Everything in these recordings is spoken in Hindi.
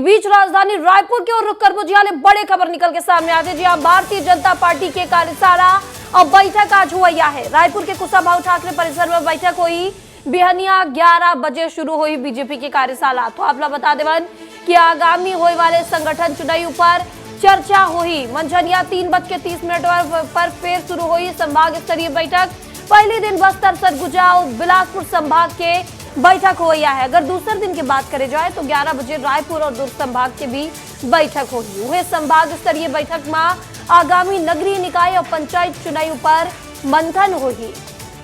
इस बीच राजधानी रायपुर की ओर रुख कर बुझियाले बड़े खबर निकल के सामने आ जी। भारतीय जनता पार्टी के कार्यशाला और बैठक आज हुआ है। रायपुर के कुशाभाऊ ठाकरे परिसर में बैठक हुई। बिहनिया 11 बजे शुरू हुई बीजेपी की कार्यशाला। तो आप लोग बता देवन कि आगामी होने वाले संगठन चुनाव पर चर्चा हुई। मंझनिया 3:30 पर फिर शुरू हुई संभाग स्तरीय बैठक। पहले दिन बस्तर, सरगुजा और बिलासपुर संभाग के बैठक हुई है। अगर दूसरे दिन की बात करें जाए तो 11 बजे रायपुर और दुर्ग संभाग के भी बैठक होगी। वह संभाग स्तरीय बैठक में आगामी नगरीय निकाय और पंचायत चुनाव पर मंथन होगी।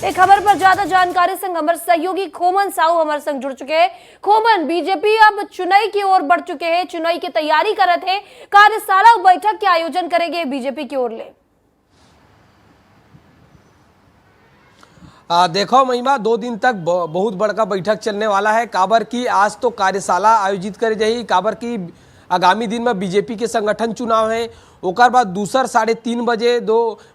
एक खबर पर ज्यादा जानकारी संग हमारे सहयोगी खोमन साहू हमारे संग जुड़ चुके हैं। खोमन, बीजेपी अब चुनाव की ओर बढ़ चुके हैं, चुनाव की तैयारी कर रहे थे, कार्यशाला और बैठक के आयोजन करेंगे बीजेपी की ओर ले। देखो महिमा, 2 दिन तक बहुत बड़का बैठक चलने वाला है। काबर की आज तो कार्यशाला आयोजित करे जाही। काबर की आगामी दिन में बीजेपी के संगठन चुनाव है। ओकर बाद दूसर 3:30 बजे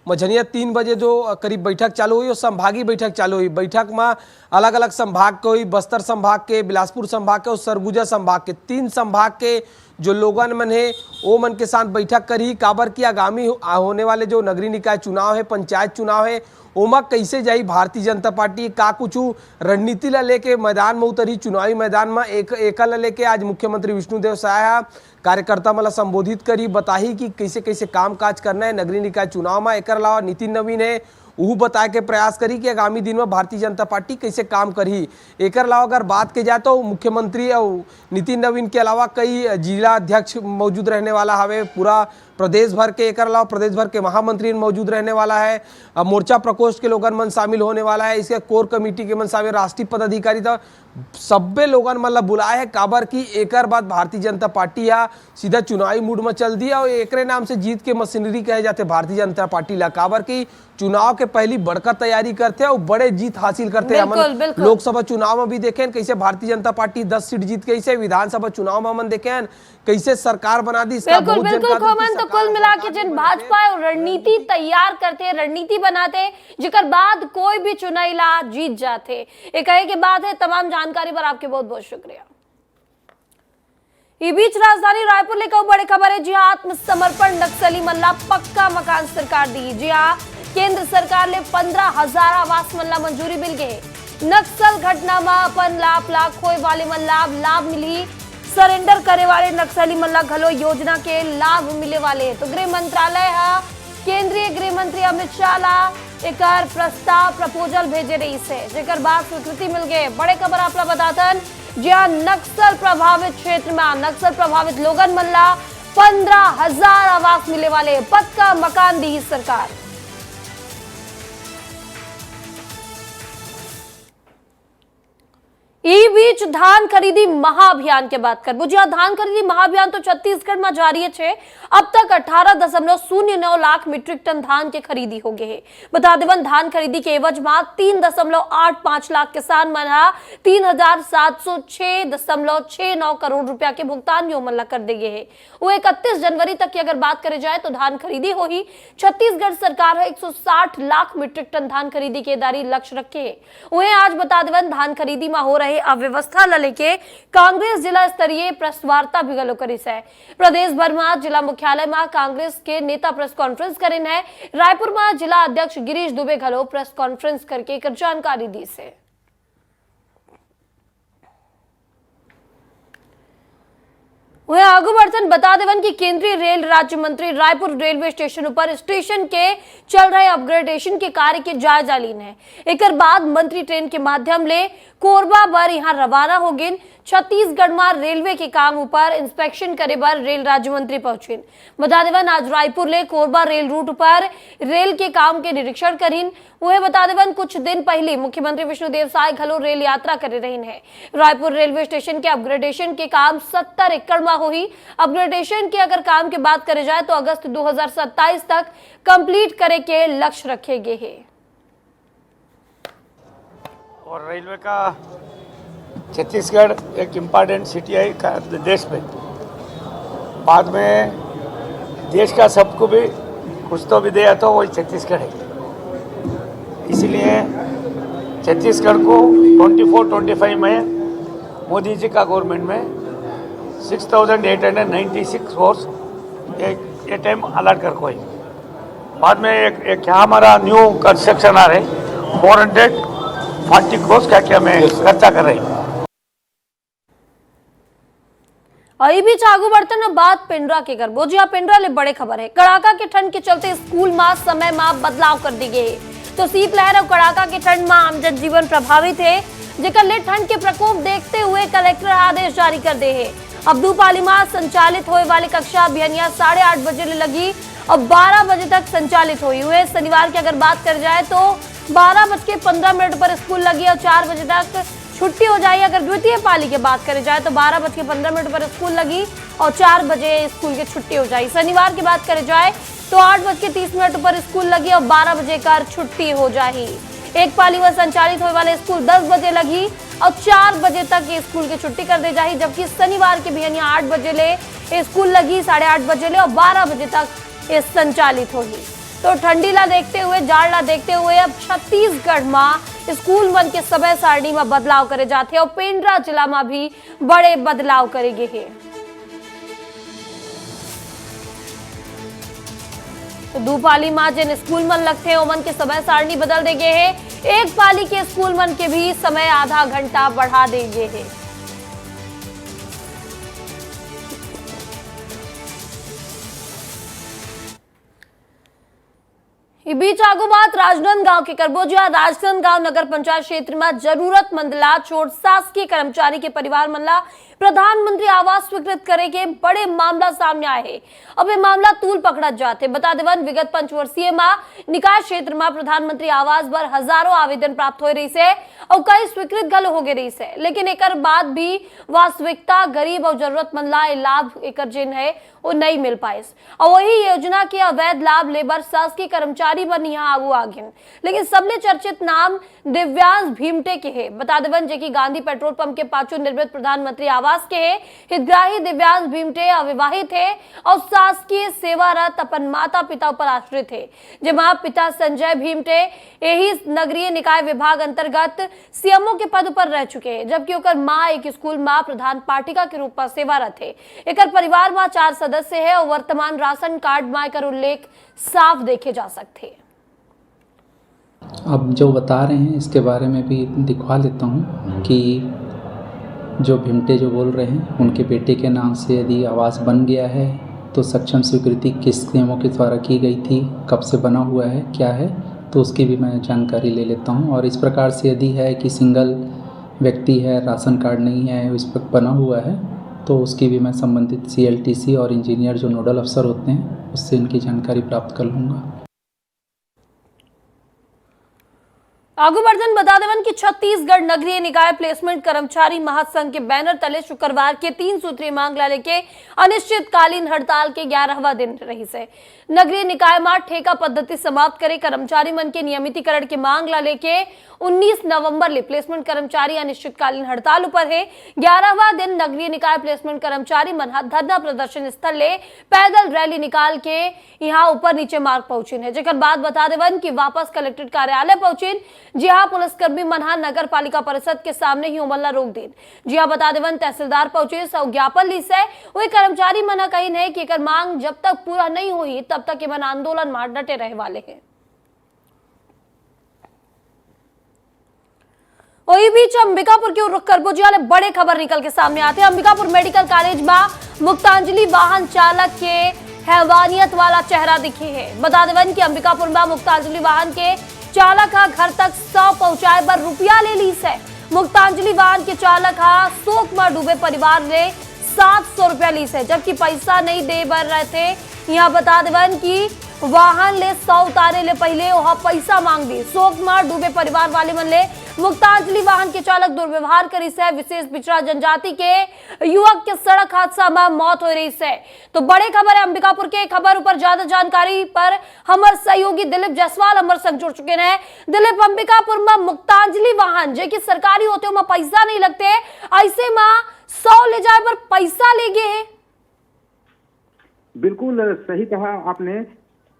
मझनिया 3 बजे करीब बैठक चालू हुई और संभागीय बैठक चालू हुई। बैठक में अलग अलग संभाग के हुई, बस्तर संभाग के, बिलासपुर संभाग के और सरगुजा संभाग के 3 संभाग के जो लोगन मन है वो मन के साथ बैठक करी। काबर की आगामी होने वाले जो नगरीय निकाय चुनाव है, पंचायत चुनाव है, ओमा कैसे जाई भारतीय जनता पार्टी का कुछ रणनीति ला लेके मैदान में उतरी। चुनावी मैदान में एक लेके आज मुख्यमंत्री विष्णुदेव साय कार्यकर्ता मला संबोधित करी, बताही कि कैसे कैसे काम काज करना है नगरीय निकाय चुनाव में। एक अलावा नितिन नवीन है वो बताए के प्रयास करी कि आगामी दिन में भारतीय जनता पार्टी कैसे काम करी। एक अलावा अगर बात की जाए तो मुख्यमंत्री और नितिन नवीन के अलावा कई जिला अध्यक्ष मौजूद रहने वाला है। पूरा प्रदेश भर के, एक अलावा प्रदेश भर के महामंत्री मौजूद रहने वाला है। मोर्चा प्रकोष्ठ के लोगन मन शामिल होने वाला है। इसके कोर कमेटी के मन शामिल, राष्ट्रीय पदाधिकारी था, सब्बे लोगन मतलब बुलाए है। काबर की एक बाद भारतीय जनता पार्टी या सीधा चुनावी मूड में चल दिया और एकरे नाम से जीत के मशीनरी कहे जाते भारतीय जनता पार्टी ला। काबर की चुनाव के पहली बड़का तैयारी करते हैं और बड़े जीत हासिल करते हैं। लोकसभा चुनाव में भी देखें कैसे भारतीय जनता पार्टी 10 सीट जीत कैसे, विधानसभा चुनाव में मन देखें कैसे सरकार बना दी। बिल्कुल कुल मिला के जिन भाजपा रणनीति तैयार करते, रणनीति बनाते, जिकर बाद कोई भी चुनाव ला जीत जाते। एक कहे के बाद है। तमाम जानकारी पर आपके बहुत बहुत शुक्रिया। इस बीच राजधानी रायपुर लेकर बड़ी खबर है। जी हाँ, आत्मसमर्पण नक्सली मल्ला पक्का मकान सरकार दी। जी हाँ, केंद्र सरकार ने 15,000 आवास मल्ला मंजूरी मिल गए। नक्सल घटना में अपन लाख खोए वाले मन लाभ मिली। सरेंडर करे वाले नक्सली मल्ला घलो योजना के लाभ मिले वाले। तो गृह मंत्रालय केंद्रीय गृह मंत्री अमित शाह ला एक प्रस्ताव प्रपोजल भेजे रही से, जेकर बाद स्वीकृति मिल गए। बड़े खबर आप बतातन जहाँ नक्सल प्रभावित क्षेत्र में नक्सल प्रभावित लोगन मल्ला 15,000 आवास मिले वाले, पक्का मकान दी सरकार। इस बीच धान खरीदी महाअभियान के बात कर बुझिया। धान खरीदी महाअभियान तो छत्तीसगढ़ में जारी है। अब तक 18.09 लाख मीट्रिक टन धान के खरीदी हो गए है। बता देवन धान खरीदी के एवज में 3.85 लाख किसान मन 3,706.69 करोड़ रुपया के भुगतान यो मन कर दिए है। वो 31 जनवरी तक की अगर बात करे जाए तो धान खरीदी हो ही। छत्तीसगढ़ सरकार 160 लाख मीट्रिक टन धान खरीदी के दारी लक्ष्य रखे है। वहीं आज बता देवन धान खरीदी में हो रहे अव्यवस्था लेके कांग्रेस जिला स्तरीय प्रेस वार्ता भी गलो करी है। प्रदेश भर में जिला मुख्यालय में कांग्रेस के नेता प्रेस कॉन्फ्रेंस करें है। रायपुर में जिला अध्यक्ष गिरीश दुबे घलो प्रेस कॉन्फ्रेंस करके एक जानकारी दी से। वह आगू बढ़तन बता देवन कि केंद्रीय रेल राज्य मंत्री रायपुर रेलवे स्टेशन पर स्टेशन के चल रहे अपग्रेडेशन के कार्य के जायजा लीन है। एक बाद मंत्री ट्रेन के माध्यम ले कोरबा बर यहाँ रवाना हो गए। छत्तीसगढ़ में रेलवे के काम ऊपर इंस्पेक्शन करे बर रेल राज्य मंत्री पहुंचे। बता देवन आज रायपुर ले कोरबा रेल रूट पर रेल के काम के निरीक्षण करीन। वह बता देवन कुछ दिन पहले मुख्यमंत्री विष्णुदेव साय घलो रेल यात्रा कर रहे हैं। रायपुर रेलवे स्टेशन के अपग्रेडेशन के काम 70 एकड़ में हुई। अपग्रेडेशन के अगर काम की बात करे जाए तो अगस्त 2027 तक कंप्लीट करे के लक्ष्य रखे गए हैं। और रेलवे का छत्तीसगढ़ एक इम्पॉर्टेंट सिटी है देश में। बाद में देश का सबको भी कुछ तो भी दिया तो वही छत्तीसगढ़ है। इसलिए छत्तीसगढ़ को 24-25 में मोदी जी का गवर्नमेंट में 6,896 crores ये टाइम अलर्ट कर कोई बाद में एक यहाँ हमारा न्यू कंस्ट्रक्शन आ रहे 440 crores क्या क्या मैं खर्चा कर रही हूँ। और ये बीच आगू बढ़ते न बात पेंड्रा के करबो जी पेंड्रा ले बड़े खबर है कड़ाका के ठंड के चलते स्कूल में समय में बदलाव कर दी गई तो शीतलहर और कड़ाका के ठंड में आम जनजीवन प्रभावित है जेकर ले ठंड के प्रकोप देखते हुए कलेक्टर आदेश जारी कर दे है। अब दोपाली में संचालित होने वाली कक्षा बिहनिया 8:30 बजे ले लगी और 12 बजे तक संचालित हुई हुए। शनिवार की अगर बात कर जाए तो 12:15 पर स्कूल लगी और 4 बजे तक छुट्टी हो जाएगी। अगर द्वितीय पाली की बात करी जाए तो 12:15 पर स्कूल लगी और 4 बजे स्कूल की छुट्टी हो जाएगी। शनिवार की बात करी जाए तो 8:30 पर स्कूल लगी और 12 बजे का छुट्टी हो जाएगी। एक पाली में संचालित होने वाले स्कूल 10 बजे लगी और 4 बजे तक ये स्कूल की छुट्टी कर दी जाएगी, जबकि शनिवार की बिहनिया 8 बजे ले स्कूल लगी 8:30 बजे ले और 12 बजे तक ये संचालित होगी। तो ठंडीला देखते हुए जाड़ला देखते हुए अब छत्तीसगढ़ में स्कूल मन के समय सारणी में बदलाव करे जाते और पेंड्रा जिला में भी बड़े बदलाव करेंगे है। तो दो पाली में जिन स्कूल मन लगते हैं ओमन के समय सारणी बदल देंगे है। एक पाली के स्कूल मन के भी समय आधा घंटा बढ़ा देंगे है। बीच आगू बात राजनांदगांव के करबो जहां राजनांदगांव नगर पंचायत क्षेत्र में जरूरतमंद ला छोड़ शासकीय कर्मचारी के परिवार मनला प्रधानमंत्री आवास स्वीकृत करे के बड़े मामला सामने आए हैं। अब ये मामला तूल पकड़ा जाते बता देवन विगत पंचवर्षीय में निकाय क्षेत्र में प्रधानमंत्री आवास पर हजारों आवेदन प्राप्त हो रही से और कई स्वीकृत गल हो गए रही से, लेकिन एक बाद भी वास्तविकता गरीब और जरूरतमंद ला लाभ एक जिन है वो नहीं मिल पाए और वही योजना के अवैध लाभ लेबर शासकीय कर्मचारी बन यहाँ आगू आगिन। लेकिन सबले चर्चित नाम दिव्यांश भीमटे के है। बता देवन जे की गांधी पेट्रोल पंप के पाछू निर्मित प्रधानमंत्री आवास के है। हितग्राही दिव्यांश भीमटे अविवाहित है और शासकीय सेवारत अपन माता पिता पर आश्रित है। जमा पिता संजय भीमटे यही नगरीय निकाय विभाग अंतर्गत सीएमओ के पद पर रह चुके हैं, जबकि ओकर मां एक स्कूल मां प्रधान पाठिका के रूप में सेवारत है। एक परिवार में 4 सदस्य है और वर्तमान राशन कार्ड में एकर उल्लेख साफ देखे जा सकते हैं। अब जो बता रहे हैं इसके बारे में भी दिखवा लेता हूँ कि जो भीमटे जो बोल रहे हैं उनके बेटे के नाम से यदि आवास बन गया है तो सक्षम स्वीकृति किस नियमों के द्वारा की गई थी, कब से बना हुआ है, क्या है, तो उसकी भी मैं जानकारी ले लेता हूँ। और इस प्रकार से यदि है कि सिंगल व्यक्ति है, राशन कार्ड नहीं है, इस पर बना हुआ है, तो उसकी भी मैं संबंधित CLTC और इंजीनियर जो नोडल अफसर होते हैं उससे इनकी जानकारी प्राप्त कर लूँगा। आगू वर्धन बता देवन कि छत्तीसगढ़ नगरीय निकाय प्लेसमेंट कर्मचारी महासंघ के बैनर तले शुक्रवार के 3 सूत्रीय मांग ला लेके अनिश्चितकालीन हड़ताल के 11वां दिन रही से नगरीय निकाय में ठेका पद्धति समाप्त करे कर्मचारी मन के नियमितीकरण की मांग ला लेके 19 नवंबर ले प्लेसमेंट कर्मचारी अनिश्चितकालीन हड़ताल ऊपर है। 11वां दिन नगरीय निकाय प्लेसमेंट कर्मचारी मन धरना प्रदर्शन स्थल ले पैदल रैली निकाल के यहाँ ऊपर नीचे मार्ग पहुंचिन है। जेकर बाद बता देवन कि वापस कलेक्ट्रेट कार्यालय पहुंचिन, जहां पुलिसकर्मी मनहा नगर पालिका परिषद के सामने ही उमलना रोक दिन। जहां बता देवन तहसीलदार पहुंचे सौ ज्ञापन ली से वही कर्मचारी मना कही है कि एकर मांग जब तक पूरा नहीं हुई तब तक मन आंदोलन में डटे रहे वाले हैं। वही बीच अंबिकापुर की रुख करबो जिले बड़े खबर निकल के सामने आते हैं। अंबिकापुर मेडिकल कॉलेज में मुक्तांजलि वाहन चालक के हैवानियत वाला चेहरा दिखे है। बता देवन कि अंबिकापुर में मुक्तांजलि वाहन के चालक का घर तक 100 पहुंचाए पर रुपया ले ली से मुक्तांजलि वाहन के चालक का शोक में डूबे परिवार ने 700 रुपया ली से, जबकि पैसा नहीं दे बर रहे थे। यहाँ बता देवन कि वाहन ले 100 उतारे ले पहले वहां पैसा मांग दी। शोक में डूबे परिवार वाले मन ले मुक्तांजलि वाहन के चालक दुर्व्यवहार करी से विशेष पिछड़ा जनजाति के युवक के सड़क हादसा में मौत हो रही से। तो बड़े खबर है अंबिकापुर के खबर ऊपर ज्यादा जानकारी पर हमारे सहयोगी दिलीप जायसवाल हमारे संग जुड़ चुके हैं। दिलीप, अंबिकापुर में मुक्तांजलि वाहन जो कि सरकारी होते हैं पैसा नहीं लगते, ऐसे में 100 ले जाए पर पैसा ले गए है। बिल्कुल सही कहा आपने।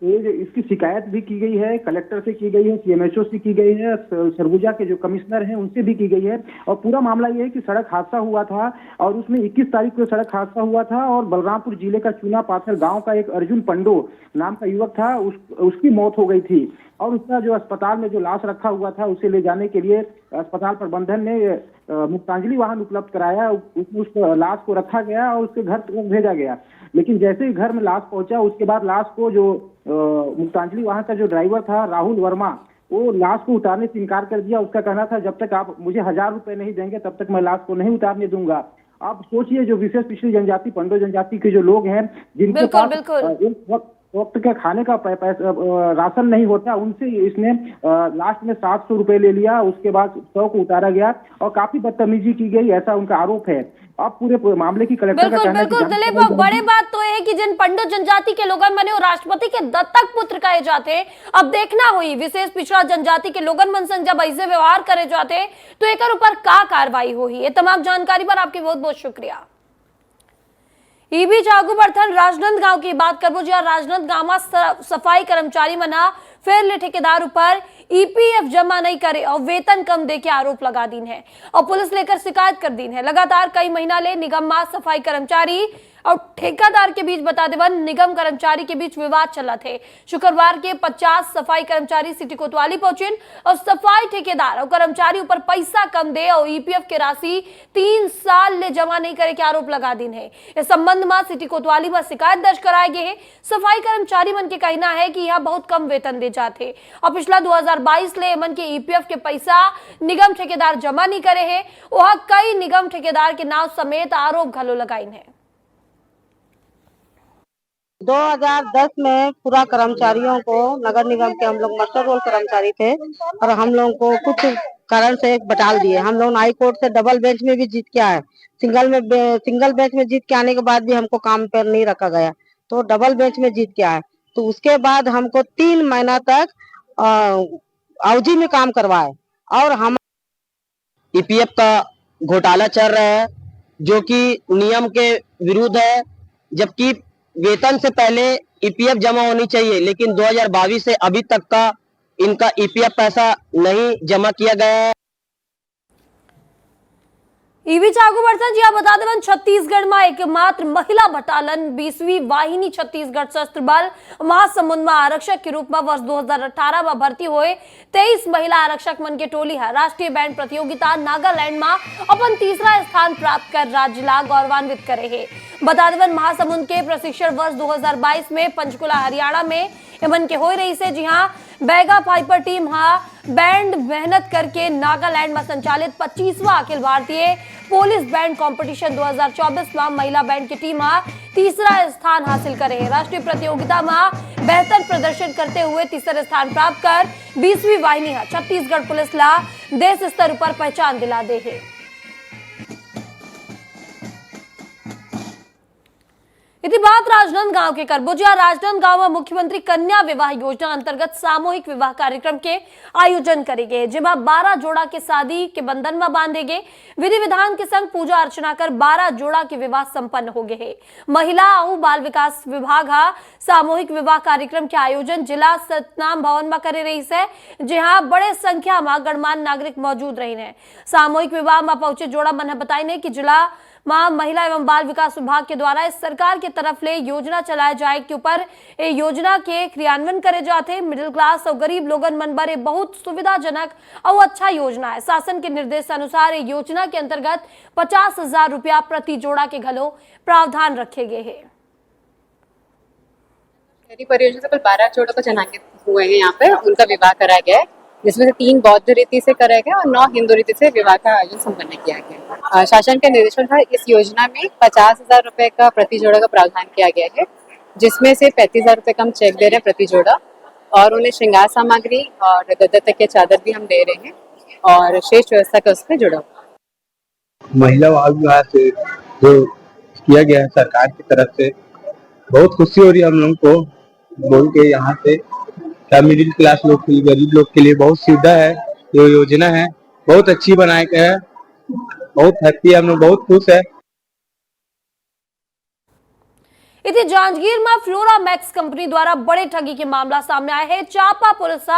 इसकी शिकायत भी की गई है, कलेक्टर से की गई है, सीएमएचओ से की गई है, सरगुजा के जो कमिश्नर हैं उनसे भी की गई है। और पूरा मामला ये है कि सड़क हादसा हुआ था और उसमें 21 तारीख को सड़क हादसा हुआ था और बलरामपुर जिले का चूना पाथर गांव का एक अर्जुन पंडो नाम का युवक था, उसकी मौत हो गई थी। और उसका जो अस्पताल में जो लाश रखा हुआ था उसे ले जाने के लिए अस्पताल प्रबंधन ने मुक्तांजलि वाहन उपलब्ध कराया। उसमें उस लाश को रखा गया और उसके घर तक भेजा गया। लेकिन जैसे ही घर में लाश पहुंचा उसके बाद लाश को जो मुक्तांजलि वाहन का जो ड्राइवर था राहुल वर्मा, वो लाश को उतारने से इनकार कर दिया। उसका कहना था जब तक आप मुझे 1000 रुपए नहीं देंगे तब तक मैं लाश को नहीं उतारने दूंगा। आप सोचिए जो विशेष पिछड़ी जनजाति पंडो जनजाति के जो लोग हैं जिनके पास वक्त का खाने का राशन नहीं होता, उनसे इसने लास्ट में 700 रुपए ले लिया। उसके बाद 100 को उतारा गया और काफी बदतमीजी की गई, ऐसा उनका आरोप है। अब पूरे मामले की कलेक्टर का कहना है कि दिलीप, बड़ी बात तो है कि जिन पंडो जनजाति के लोगन बने वो राष्ट्रपति के दत्तक पुत्र कहे जाते। अब देखना हुई विशेष पिछड़ा जनजाति के लोगन मन संग जब ऐसे व्यवहार करे जाते तो एक ऊपर का कार्रवाई हुई। ये तमाम जानकारी पर आपकी बहुत बहुत शुक्रिया। बीच आगू बढ़थन राजनांदगांव की बात करबो, जहां राजनांदगांव में सफाई कर्मचारी मना फिर ले ठेकेदार ऊपर ईपीएफ जमा नहीं करे और वेतन कम दे के आरोप लगा दीन है और पुलिस लेकर शिकायत कर दीन है। लगातार कई महीना ले निगम में सफाई कर्मचारी और ठेकेदार के बीच बता देवन निगम कर्मचारी के बीच विवाद चला थे। शुक्रवार के 50 सफाई कर्मचारी सिटी कोतवाली पहुंचे और सफाई ठेकेदार और कर्मचारी ऊपर पैसा कम दे और ईपीएफ के राशि 3 साल ले जमा नहीं करे के आरोप लगा दीन है। इस संबंध में सिटी कोतवाली में शिकायत दर्ज कराए गए। सफाई कर्मचारी मन के कहना है कि यहाँ बहुत कम वेतन दे जाते और पिछला 2022 ले मन के ईपीएफ के पैसा निगम ठेकेदार जमा नहीं करे है। वहां कई निगम ठेकेदार के नाम समेत आरोप घलो लगाइन है। 2010 में पूरा कर्मचारियों को नगर निगम के हम लोग मास्टर रोल कर्मचारी थे और हम लोगों को कुछ कारण से बटाल दिए। हम लोग हाई कोर्ट से डबल बेंच में भी जीत के आए, सिंगल बेंच में जीत के आने के बाद भी हमको काम पर नहीं रखा गया, तो डबल बेंच में जीत के आए। तो उसके बाद हमको 3 महीना तक अवधि में काम करवाए और हम ईपीएफ का घोटाला चल रहा है जो कि नियम के विरुद्ध है, जबकि वेतन से पहले ईपीएफ जमा होनी चाहिए, लेकिन 2022 से अभी तक का इनका ईपीएफ पैसा नहीं जमा किया गया है। आगू बढ़ता जी, आप बता दें छत्तीसगढ़ में एकमात्र महिला बटालन 20वीं वाहिनी छत्तीसगढ़ सशस्त्र बल महासमुंद में आरक्षक के रूप में वर्ष 2018 में भर्ती हुए 23 महिला आरक्षक मन के टोली है राष्ट्रीय बैंड प्रतियोगिता नागालैंड में अपन तीसरा स्थान प्राप्त कर राज्य ला गौरवान्वित करे है। बता दें महासमुंद के प्रशिक्षण वर्ष 2022 में पंचकुला हरियाणा में एमन के हो रही से, जी हाँ बैगा फाइपर टीम बैंड मेहनत करके नागालैंड में संचालित 25वां Akhil Bharatiya police band competition 2024 में महिला बैंड की टीम तीसरा स्थान हासिल करे। राष्ट्रीय प्रतियोगिता में बेहतर प्रदर्शन करते हुए तीसरा स्थान प्राप्त कर 20वीं वाहिनी छत्तीसगढ़ पुलिस ला देश स्तर पर पहचान दिला दे है। इति बात राजनांदगांव के करबोजिया राजनांदगांव में मुख्यमंत्री कन्या विवाह योजना अंतर्गत सामूहिक विवाह कार्यक्रम के आयोजन करेंगे, जिसमें 12 जोड़ा के शादी के बंधन में बांधेगे। विधि विधान के संग पूजा अर्चना कर 12 जोड़ा के विवाह संपन्न हो गए। महिला और बाल विकास विभाग सामूहिक विवाह कार्यक्रम के आयोजन जिला सतनाम भवन में करे रही है, जहां बड़े संख्या में गणमान्य नागरिक मौजूद रहे हैं। सामूहिक विवाह में पहुंचे जोड़ा मन बताई कि जिला महिला एवं बाल विकास विभाग के द्वारा इस सरकार के तरफ ले योजना चलाए जाए के ऊपर योजना के क्रियान्वयन करे जाते। मिडिल क्लास और गरीब लोगन मन बारे बहुत सुविधाजनक और अच्छा योजना है। शासन के निर्देश अनुसार योजना के अंतर्गत 50,000 रुपया प्रति जोड़ा के घलो प्रावधान रखे गए हैं। परियोजना से कुल 12 जोड़ों को जनांकित हुए हैं, यहाँ पे उनका विवाह कराया गया है, जिसमें से 3 बौद्ध रीति से कराया गया और 9 हिंदू रीति से विवाह का आयोजन संपन्न किया गया। शासन के निर्देशन था इस योजना में 50,000 रुपए का प्रति जोड़ा का प्रावधान किया गया है, जिसमें से 35,000 रुपए का हम चेक दे रहे हैं प्रति जोड़ा और उन्हें श्रृंगार सामग्री और गद्दे तक के चादर भी हम दे रहे हैं और शेष व्यवस्था का उसमें जुड़ा। महिला विवाह से जो किया गया है सरकार की तरफ से बहुत खुशी हो रही है हम लोग को बोल के। यहाँ से मिडिल क्लास लोग के लिए, गरीब लोग के लिए बहुत सुविधा है। जो योजना है बहुत अच्छी बनाए गए है, बहुत हैप्पी, हम लोग बहुत खुश है। इति जांजगीर में फ्लोरामैक्स कंपनी द्वारा बड़े ठगी के मामला सामने आया है। चापा पुलिस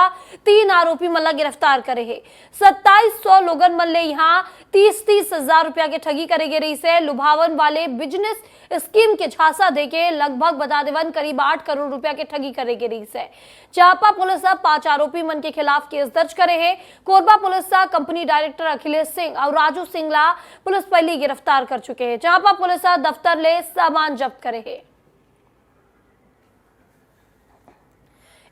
3 आरोपी मल्ला गिरफ्तार करे है। 2700 लोगन मल्ले यहाँ 30-30 हजार रुपया के ठगी करे गे रही से लुभावन वाले बिजनेस स्कीम के झांसा देके लगभग बता देवन करीब 8 करोड़ रुपया के ठगी करे गे रही से। चापा पुलिस 5 आरोपी मन के खिलाफ केस दर्ज करे है। Korba police company director Akhilesh Singh और राजू सिंगला पुलिस पहले गिरफ्तार कर चुके हैं। चापा पुलिस दफ्तर ले सामान जब्त करे है।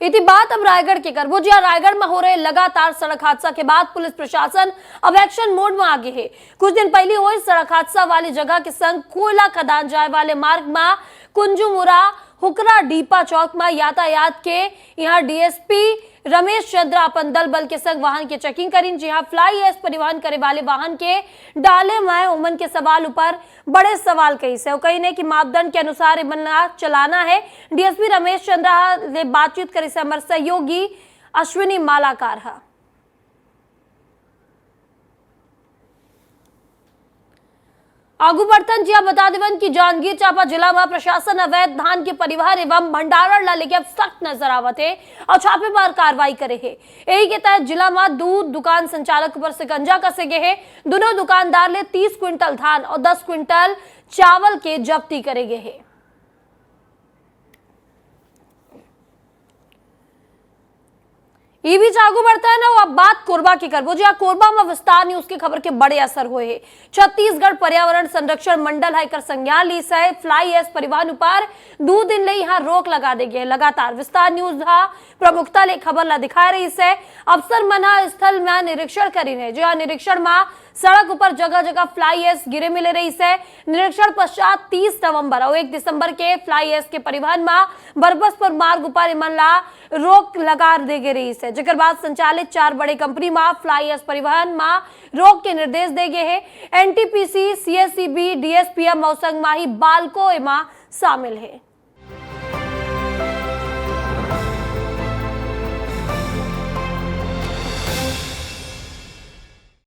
इसी बात अब रायगढ़ के करबो जी। रायगढ़ में हो रहे लगातार सड़क हादसा के बाद पुलिस प्रशासन अब एक्शन मोड में आगे है। कुछ दिन पहले हुए सड़क हादसा वाली जगह के संग कोयला खदान जाए वाले मार्ग में कुंजुमुरा हुकरा डीपा चौक में यातायात के यहाँ डीएसपी रमेश चंद्र अपन दल बल के संग वाहन के चेकिंग करीन। जी हाँ, फ्लाई एस परिवहन करे वाले वाहन के डाले में उमन के सवाल ऊपर बड़े सवाल कही से कही ने कि मापदंड के अनुसार इमन चलाना है। डीएसपी रमेश चंद्र ने बातचीत करी से हमारे सहयोगी अश्विनी मालाकार है। आगू बढ़तन जी बता देवन की जांजगीर चांपा जिला में प्रशासन अवैध धान के परिवहन एवं भंडारण ला लेके अब सख्त नजर आवत है और छापेमार कार्रवाई करे है। यही के तहत जिला में दूध दुकान संचालक पर शिकंजा कसे गए है। दोनों दुकानदार ले 30 क्विंटल धान और 10 क्विंटल चावल के जब्ती करे गए है। ये भी आगू बढ़ता है ना, अब बात कोरबा की करबो जी। कोरबा में विस्तार न्यूज की खबर के बड़े असर हुए हैं। छत्तीसगढ़ पर्यावरण संरक्षण मंडल है संज्ञान ली से फ्लाई एस परिवहन पर 2 दिन ले यहाँ रोक लगा दे गए। लगातार विस्तार न्यूज प्रमुखता ले खबर ला दिखा रही से अफसर मना स्थल में निरीक्षण करी है। जी हाँ, निरीक्षण में सड़क ऊपर जगह जगह फ्लाई एस गिरे मिले रही से। निरीक्षण पश्चात 30 नवंबर और 1 दिसंबर के फ्लाई एस के परिवहन में बरबसपुर मार्ग ऊपर इमनला रोक लगा दे गई रही से। जिकर बाद संचालित 4 बड़े कंपनी में फ्लाई एस परिवहन में रोक के निर्देश दे गए हैं। एनटीपीसी, सीएससीबी, डीएसपीएम मौसंग माही बालको एमा शामिल है।